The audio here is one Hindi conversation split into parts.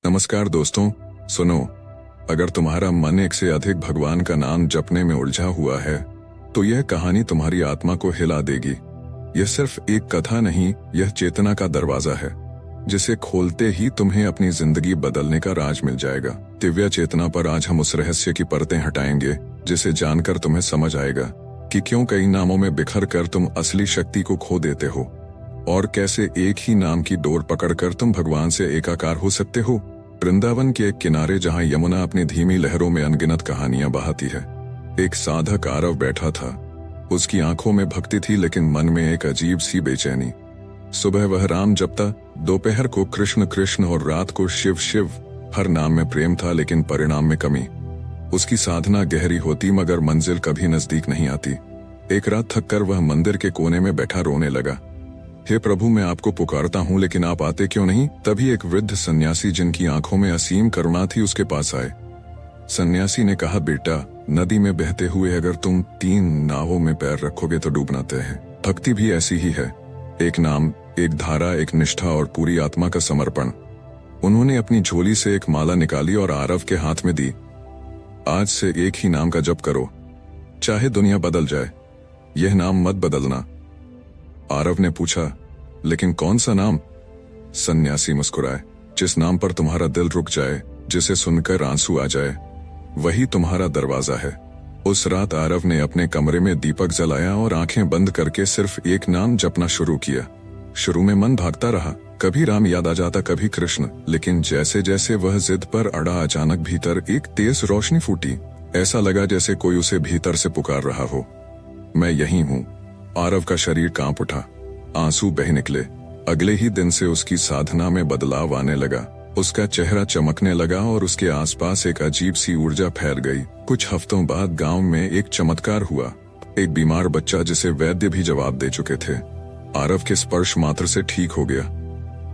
नमस्कार दोस्तों, सुनो, अगर तुम्हारा मन एक से अधिक भगवान का नाम जपने में उलझा हुआ है तो यह कहानी तुम्हारी आत्मा को हिला देगी। यह सिर्फ एक कथा नहीं, यह चेतना का दरवाजा है जिसे खोलते ही तुम्हें अपनी जिंदगी बदलने का राज मिल जाएगा। दिव्य चेतना पर आज हम उस रहस्य की परतें हटाएंगे जिसे जानकर तुम्हें समझ आएगा कि क्यों कई नामों में बिखर कर तुम असली शक्ति को खो देते हो और कैसे एक ही नाम की डोर पकड़कर तुम भगवान से एकाकार हो सकते हो। वृंदावन के एक किनारे जहां यमुना अपनी धीमी लहरों में अनगिनत कहानियां बहाती है, एक साधक आरव बैठा था। उसकी आंखों में भक्ति थी लेकिन मन में एक अजीब सी बेचैनी। सुबह वह राम जपता, दोपहर को कृष्ण कृष्ण और रात को शिव शिव। हर नाम में प्रेम था लेकिन परिणाम में कमी। उसकी साधना गहरी होती मगर मंजिल कभी नजदीक नहीं आती। एक रात थककर वह मंदिर के कोने में बैठा रोने लगा। हे प्रभु, मैं आपको पुकारता हूँ लेकिन आप आते क्यों नहीं? तभी एक वृद्ध सन्यासी जिनकी आंखों में असीम करुणा थी उसके पास आए। सन्यासी ने कहा, बेटा, नदी में बहते हुए अगर तुम 3 नावों में पैर रखोगे तो डूबना तय है। भक्ति भी ऐसी ही है, एक नाम, एक धारा, एक निष्ठा और पूरी आत्मा का समर्पण। उन्होंने अपनी झोली से एक माला निकाली और आरव के हाथ में दी। आज से एक ही नाम का जप करो, चाहे दुनिया बदल जाए, यह नाम मत बदलना। आरव ने पूछा, लेकिन कौन सा नाम? सन्यासी मुस्कुराए, जिस नाम पर तुम्हारा दिल रुक जाए, जिसे सुनकर आंसू आ जाए, वही तुम्हारा दरवाजा है। उस रात आरव ने अपने कमरे में दीपक जलाया और आंखें बंद करके सिर्फ एक नाम जपना शुरू किया। शुरू में मन भागता रहा, कभी राम याद आ जाता, कभी कृष्ण, लेकिन जैसे जैसे वह जिद पर अड़ा, अचानक भीतर एक तेज रोशनी फूटी। ऐसा लगा जैसे कोई उसे भीतर से पुकार रहा हो, मैं यही हूँ। आरव का शरीर कांप उठा, आंसू बह निकले। अगले ही दिन से उसकी साधना में बदलाव आने लगा। उसका चेहरा चमकने लगा और उसके आसपास एक अजीब सी ऊर्जा फैल गई। कुछ हफ्तों बाद गांव में एक चमत्कार हुआ। एक बीमार बच्चा जिसे वैद्य भी जवाब दे चुके थे, आरव के स्पर्श मात्र से ठीक हो गया।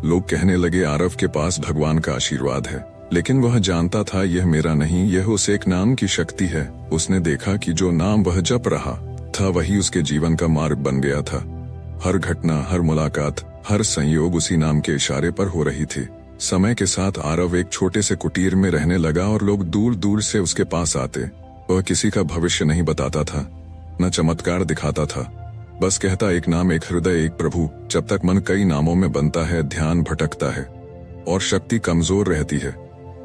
लोग कहने लगे, आरव के पास भगवान का आशीर्वाद है। लेकिन वह जानता था, यह मेरा नहीं, यह उस एक नाम की शक्ति है। उसने देखा कि जो नाम वह जप रहा था वही उसके जीवन का मार्ग बन गया था। हर घटना, हर मुलाकात, हर संयोग उसी नाम के इशारे पर हो रही थी। समय के साथ आरव एक छोटे से कुटीर में रहने लगा और लोग दूर दूर से उसके पास आते। वह किसी का भविष्य नहीं बताता था, न चमत्कार दिखाता था, बस कहता, एक नाम, एक हृदय, एक प्रभु। जब तक मन कई नामों में बनता है, ध्यान भटकता है और शक्ति कमजोर रहती है।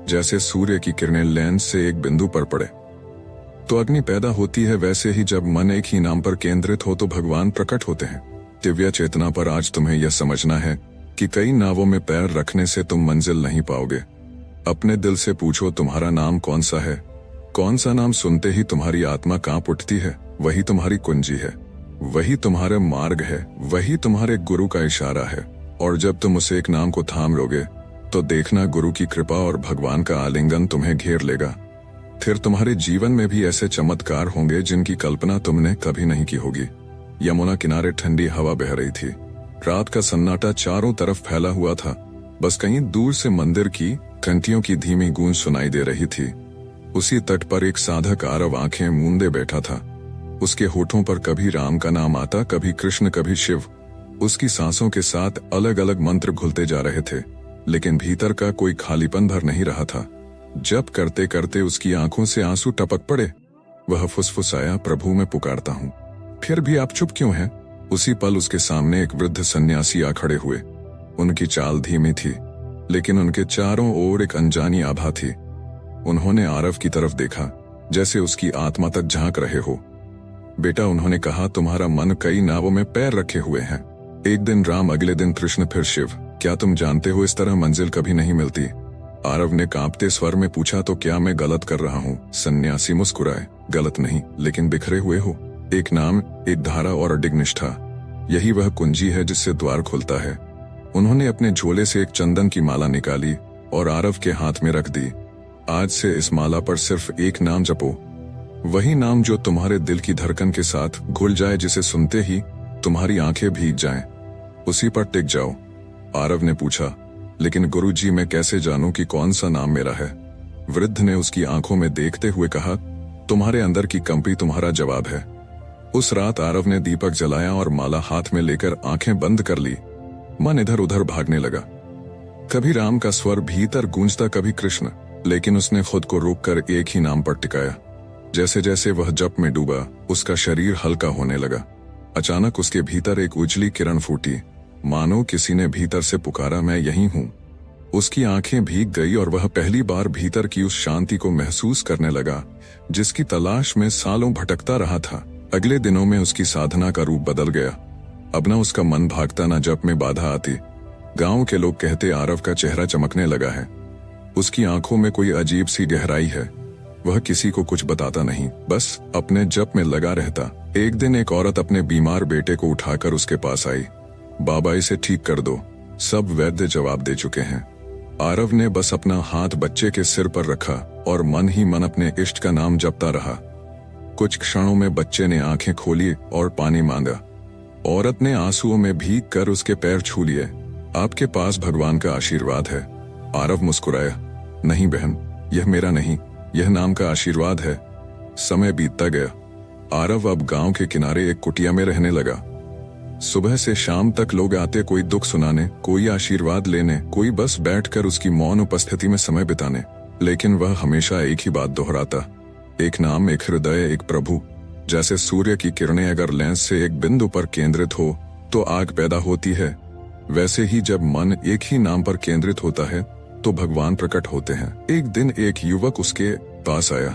जैसे सूर्य की किरणें लेंस से एक बिंदु पर पड़े तो अग्नि पैदा होती है, वैसे ही जब मन एक ही नाम पर केंद्रित हो तो भगवान प्रकट होते हैं। दिव्य चेतना पर आज तुम्हें यह समझना है कि कई नावों में पैर रखने से तुम मंजिल नहीं पाओगे। अपने दिल से पूछो, तुम्हारा नाम कौन सा है? कौन सा नाम सुनते ही तुम्हारी आत्मा कांप उठती है? वही तुम्हारी कुंजी है, वही तुम्हारा मार्ग है, वही तुम्हारे गुरु का इशारा है। और जब तुम उस एक नाम को थाम लोगे तो देखना, गुरु की कृपा और भगवान का आलिंगन तुम्हें घेर लेगा। फिर तुम्हारे जीवन में भी ऐसे चमत्कार होंगे जिनकी कल्पना तुमने कभी नहीं की होगी। यमुना किनारे ठंडी हवा बह रही थी। रात का सन्नाटा चारों तरफ फैला हुआ था। बस कहीं दूर से मंदिर की घंटियों की धीमी गूंज सुनाई दे रही थी। उसी तट पर एक साधक आरव आंखें मूंदे बैठा था। उसके होठों पर कभी राम का नाम आता, कभी कृष्ण, कभी शिव। उसकी सांसों के साथ अलग अलग मंत्र घुलते जा रहे थे, लेकिन भीतर का कोई खालीपन भर नहीं रहा था। जप करते करते उसकी आंखों से आंसू टपक पड़े। वह फुसफुसाया, प्रभु, मैं पुकारता हूँ, फिर भी आप चुप क्यों हैं? उसी पल उसके सामने एक वृद्ध सन्यासी आ खड़े हुए। उनकी चाल धीमी थी लेकिन उनके चारों ओर एक अनजानी आभा थी। उन्होंने आरव की तरफ देखा जैसे उसकी आत्मा तक झांक रहे हो। बेटा, उन्होंने कहा, तुम्हारा मन कई नावों में पैर रखे हुए हैं। एक दिन राम, अगले दिन कृष्ण, फिर शिव। क्या तुम जानते हो, इस तरह मंजिल कभी नहीं मिलती? आरव ने कांपते स्वर में पूछा, तो क्या मैं गलत कर रहा हूँ? सन्यासी मुस्कुराए, गलत नहीं, लेकिन बिखरे हुए हो। एक नाम, एक धारा और अडिग निष्ठा, यही वह कुंजी है जिससे द्वार खुलता है। उन्होंने अपने झोले से एक चंदन की माला निकाली और आरव के हाथ में रख दी। आज से इस माला पर सिर्फ एक नाम जपो, वही नाम जो तुम्हारे दिल की धड़कन के साथ घुल जाए, जिसे सुनते ही तुम्हारी आंखें भीग जाएं। उसी पर टिक जाओ। आरव ने पूछा, लेकिन गुरुजी, मैं कैसे जानूं कि कौन सा नाम मेरा है? वृद्ध ने उसकी आंखों में देखते हुए कहा, तुम्हारे अंदर की कंपी तुम्हारा जवाब है। उस रात आरव ने दीपक जलाया और माला हाथ में लेकर आंखें बंद कर ली। मन इधर उधर भागने लगा। कभी राम का स्वर भीतर गूंजता, कभी कृष्ण, लेकिन उसने खुद को रोककर एक ही नाम पर टिकाया। जैसे जैसे वह जप में डूबा, उसका शरीर हल्का होने लगा। अचानक उसके भीतर एक उजली किरण फूटी, मानो किसी ने भीतर से पुकारा, मैं यही हूं। उसकी आंखें भीग गई और वह पहली बार भीतर की उस शांति को महसूस करने लगा जिसकी तलाश में सालों भटकता रहा था। अगले दिनों में उसकी साधना का रूप बदल गया। अब न उसका मन भागता, न जप में बाधा आती। गांव के लोग कहते, आरव का चेहरा चमकने लगा है, उसकी आंखों में कोई अजीब सी गहराई है। वह किसी को कुछ बताता नहीं, बस अपने जप में लगा रहता। एक दिन एक औरत अपने बीमार बेटे को उठाकर उसके पास आई। बाबा, इसे ठीक कर दो, सब वैद्य जवाब दे चुके हैं। आरव ने बस अपना हाथ बच्चे के सिर पर रखा और मन ही मन अपने इष्ट का नाम जपता रहा। कुछ क्षणों में बच्चे ने आंखें खोली और पानी मांगा। औरत ने आंसुओं में भीग कर उसके पैर छू लिए। आपके पास भगवान का आशीर्वाद है। आरव मुस्कुराया, नहीं बहन, यह मेरा नहीं, यह नाम का आशीर्वाद है। समय बीतता गया। आरव अब गांव के किनारे एक कुटिया में रहने लगा। सुबह से शाम तक लोग आते, कोई दुख सुनाने, कोई आशीर्वाद लेने, कोई बस बैठकर उसकी मौन उपस्थिति में समय बिताने। लेकिन वह हमेशा एक ही बात दोहराता, एक नाम, एक हृदय, एक प्रभु। जैसे सूर्य की किरणें अगर लेंस से एक बिंदु पर केंद्रित हो तो आग पैदा होती है, वैसे ही जब मन एक ही नाम पर केंद्रित होता है तो भगवान प्रकट होते हैं। एक दिन एक युवक उसके पास आया।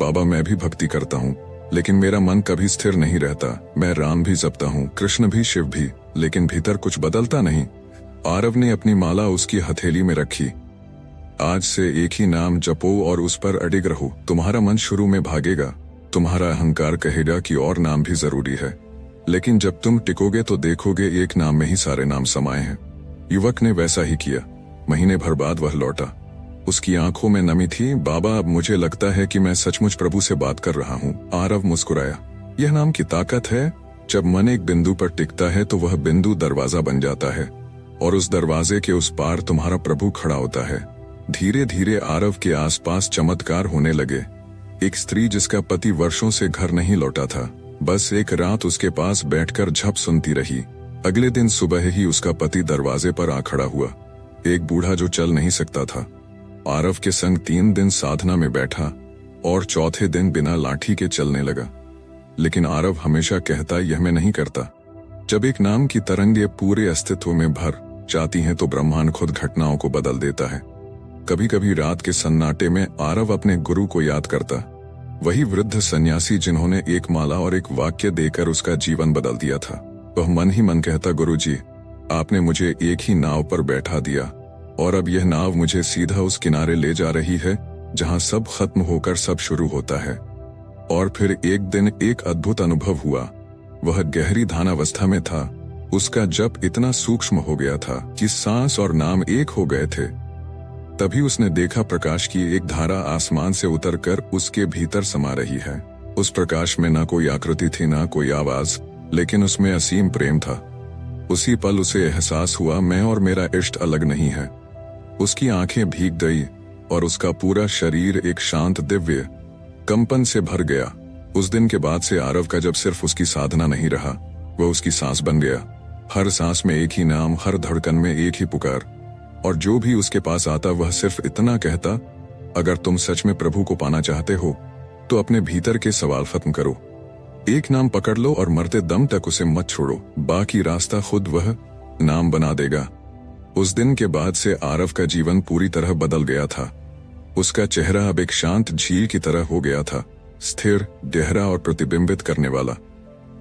बाबा, मैं भी भक्ति करता हूँ, लेकिन मेरा मन कभी स्थिर नहीं रहता। मैं राम भी जपता हूँ, कृष्ण भी, शिव भी, लेकिन भीतर कुछ बदलता नहीं। आरव ने अपनी माला उसकी हथेली में रखी। आज से एक ही नाम जपो और उस पर अडिग रहो। तुम्हारा मन शुरू में भागेगा, तुम्हारा अहंकार कहेगा कि और नाम भी जरूरी है, लेकिन जब तुम टिकोगे तो देखोगे एक नाम में ही सारे नाम समाये हैं। युवक ने वैसा ही किया। महीने भर बाद वह लौटा। उसकी आंखों में नमी थी। बाबा, अब मुझे लगता है कि मैं सचमुच प्रभु से बात कर रहा हूँ। आरव मुस्कुराया। यह नाम की ताकत है। जब मन एक बिंदु पर टिकता है तो वह बिंदु दरवाजा बन जाता है और उस दरवाजे के उस पार तुम्हारा प्रभु खड़ा होता है। धीरे धीरे आरव के आसपास चमत्कार होने लगे। एक स्त्री जिसका पति वर्षों से घर नहीं लौटा था, बस एक रात उसके पास बैठकर झप सुनती रही। अगले दिन सुबह ही उसका पति दरवाजे पर आ खड़ा हुआ। एक बूढ़ा जो चल नहीं सकता था, आरव के संग 3 दिन साधना में बैठा और चौथे दिन बिना लाठी के चलने लगा। लेकिन आरव हमेशा कहता, यह मैं नहीं करता। जब एक नाम की तरंगे पूरे अस्तित्व में भर जाती हैं तो ब्रह्मांड खुद घटनाओं को बदल देता है। कभी कभी रात के सन्नाटे में आरव अपने गुरु को याद करता, वही वृद्ध सन्यासी जिन्होंने एक माला और एक वाक्य देकर उसका जीवन बदल दिया था। वह मन ही मन कहता, गुरुजी, आपने मुझे एक ही नाव पर बैठा दिया और अब यह नाव मुझे सीधा उस किनारे ले जा रही है जहां सब खत्म होकर सब शुरू होता है। और फिर एक दिन एक अद्भुत अनुभव हुआ। वह गहरी ध्यानावस्था में था। उसका जप इतना सूक्ष्म हो गया था कि सांस और नाम एक हो गए थे। तभी उसने देखा प्रकाश की एक धारा आसमान से उतरकर उसके भीतर समा रही है। उस प्रकाश में न कोई आकृति थी, न कोई आवाज, लेकिन उसमें असीम प्रेम था। उसी पल उसे एहसास हुआ, मैं और मेरा इष्ट अलग नहीं है। उसकी आंखें भीग गई और उसका पूरा शरीर एक शांत दिव्य कंपन से भर गया। उस दिन के बाद से आरव का जब सिर्फ उसकी साधना नहीं रहा, वह उसकी सांस बन गया। हर सांस में एक ही नाम, हर धड़कन में एक ही पुकार। और जो भी उसके पास आता वह सिर्फ इतना कहता, अगर तुम सच में प्रभु को पाना चाहते हो तो अपने भीतर के सवाल खत्म करो, एक नाम पकड़ लो और मरते दम तक उसे मत छोड़ो, बाकी रास्ता खुद वह नाम बना देगा। उस दिन के बाद से आरव का जीवन पूरी तरह बदल गया था। उसका चेहरा अब एक शांत झील की तरह हो गया था, स्थिर, गहरा और प्रतिबिंबित करने वाला।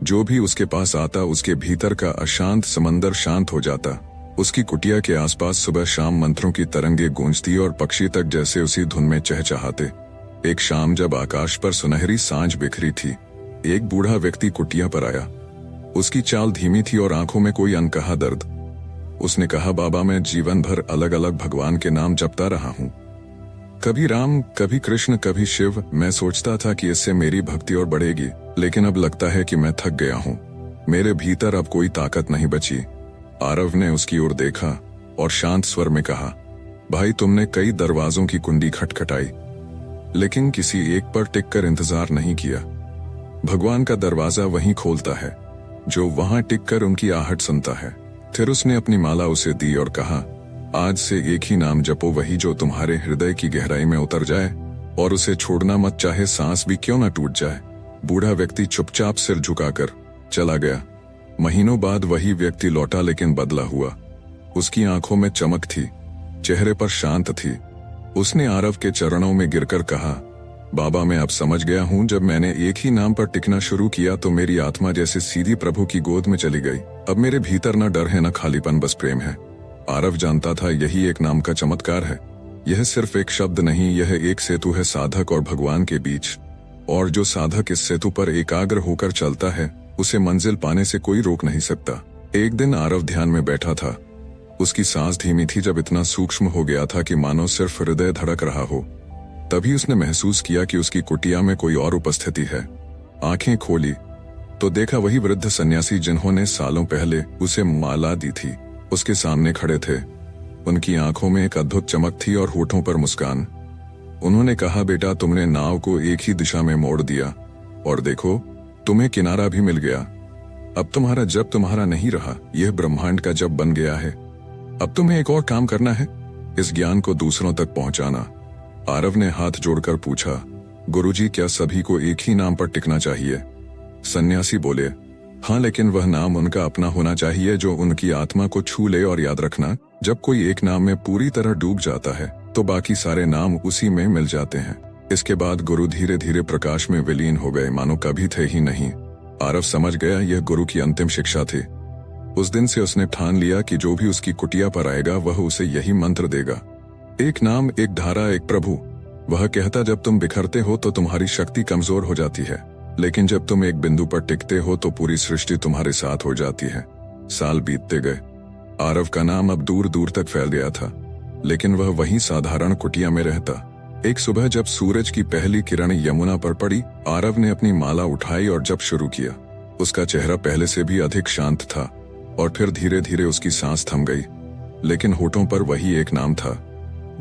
जो भी उसके पास आता उसके भीतर का अशांत समंदर शांत हो जाता। उसकी कुटिया के आसपास सुबह शाम मंत्रों की तरंगे गूंजती और पक्षी तक जैसे उसी धुन में चहचहाते। एक शाम जब आकाश पर सुनहरी सांझ बिखरी थी, एक बूढ़ा व्यक्ति कुटिया पर आया। उसकी चाल धीमी थी और आंखों में कोई अनकहा दर्द। उसने कहा, बाबा, मैं जीवन भर अलग अलग भगवान के नाम जपता रहा हूँ, कभी राम, कभी कृष्ण, कभी शिव। मैं सोचता था कि इससे मेरी भक्ति और बढ़ेगी, लेकिन अब लगता है कि मैं थक गया हूँ। मेरे भीतर अब कोई ताकत नहीं बची। आरव ने उसकी ओर देखा और शांत स्वर में कहा, भाई, तुमने कई दरवाजों की कुंडी खटखटाई, लेकिन किसी एक पर टिककर इंतजार नहीं किया। भगवान का दरवाजा वहीं खोलता है जो वहां टिककर उनकी आहट सुनता है। फिर उसने अपनी माला उसे दी और कहा, आज से एक ही नाम जपो, वही जो तुम्हारे हृदय की गहराई में उतर जाए, और उसे छोड़ना मत, चाहे सांस भी क्यों न टूट जाए। बूढ़ा व्यक्ति चुपचाप सिर झुकाकर चला गया। महीनों बाद वही व्यक्ति लौटा, लेकिन बदला हुआ। उसकी आंखों में चमक थी, चेहरे पर शांत थी। उसने आरव के चरणों में गिरकर कहा, बाबा, मैं अब समझ गया हूँ, जब मैंने एक ही नाम पर टिकना शुरू किया तो मेरी आत्मा जैसे सीधी प्रभु की गोद में चली गई। अब मेरे भीतर न डर है न खालीपन, बस प्रेम है। आरव जानता था यही एक नाम का चमत्कार है। यह सिर्फ एक शब्द नहीं, यह एक सेतु है साधक और भगवान के बीच। और जो साधक इस सेतु पर एकाग्र होकर चलता है, उसे मंजिल पाने से कोई रोक नहीं सकता। एक दिन आरव ध्यान में बैठा था। उसकी सांस धीमी थी, जब इतना सूक्ष्म हो गया था कि मानो सिर्फ हृदय धड़क रहा हो। तभी उसने महसूस किया कि उसकी कुटिया में कोई और उपस्थिति है। आंखें खोली तो देखा वही वृद्ध सन्यासी जिन्होंने सालों पहले उसे माला दी थी, उसके सामने खड़े थे। उनकी आंखों में एक अद्भुत चमक थी और होठों पर मुस्कान। उन्होंने कहा, बेटा, तुमने नाव को एक ही दिशा में मोड़ दिया, और देखो, तुम्हें किनारा भी मिल गया। अब तुम्हारा जप तुम्हारा नहीं रहा, यह ब्रह्मांड का जप बन गया है। अब तुम्हें एक और काम करना है, इस ज्ञान को दूसरों तक पहुंचाना। आरव ने हाथ जोड़कर पूछा, गुरुजी, क्या सभी को एक ही नाम पर टिकना चाहिए? सन्यासी बोले, हाँ, लेकिन वह नाम उनका अपना होना चाहिए जो उनकी आत्मा को छू ले। और याद रखना, जब कोई एक नाम में पूरी तरह डूब जाता है तो बाकी सारे नाम उसी में मिल जाते हैं। इसके बाद गुरु धीरे धीरे प्रकाश में विलीन हो गए, मानो कभी थे ही नहीं। आरव समझ गया यह गुरु की अंतिम शिक्षा थी। उस दिन से उसने ठान लिया कि जो भी उसकी कुटिया पर आएगा वह उसे यही मंत्र देगा, एक नाम, एक धारा, एक प्रभु। वह कहता, जब तुम बिखरते हो तो तुम्हारी शक्ति कमजोर हो जाती है, लेकिन जब तुम एक बिंदु पर टिकते हो तो पूरी सृष्टि तुम्हारे साथ हो जाती है। साल बीतते गए। आरव का नाम अब दूर दूर तक फैल गया था, लेकिन वह वहीं साधारण कुटिया में रहता। एक सुबह जब सूरज की पहली किरण यमुना पर पड़ी, आरव ने अपनी माला उठाई और जप शुरू किया। उसका चेहरा पहले से भी अधिक शांत था, और फिर धीरे धीरे उसकी सांस थम गई, लेकिन होठों पर वही एक नाम था।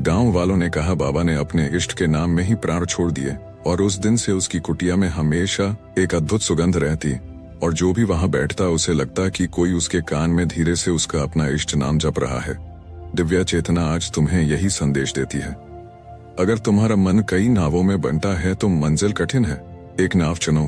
गांव वालों ने कहा, बाबा ने अपने इष्ट के नाम में ही प्राण छोड़ दिए, और उस दिन से उसकी कुटिया में हमेशा एक अद्भुत सुगंध रहती, और जो भी वहां बैठता उसे लगता कि कोई उसके कान में धीरे से उसका अपना इष्ट नाम जप रहा है। दिव्या चेतना आज तुम्हें यही संदेश देती है, अगर तुम्हारा मन कई नावों में बंटा है तो मंजिल कठिन है। एक नाव चुनो,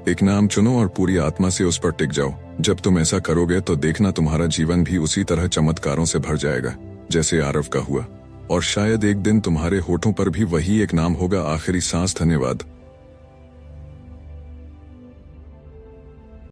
एक नाम चुनो और पूरी आत्मा से उस पर टिक जाओ। जब तुम ऐसा करोगे तो देखना तुम्हारा जीवन भी उसी तरह चमत्कारों से भर जाएगा जैसे आरव का हुआ, और शायद एक दिन तुम्हारे होठों पर भी वही एक नाम होगा, आखिरी सांस। धन्यवाद।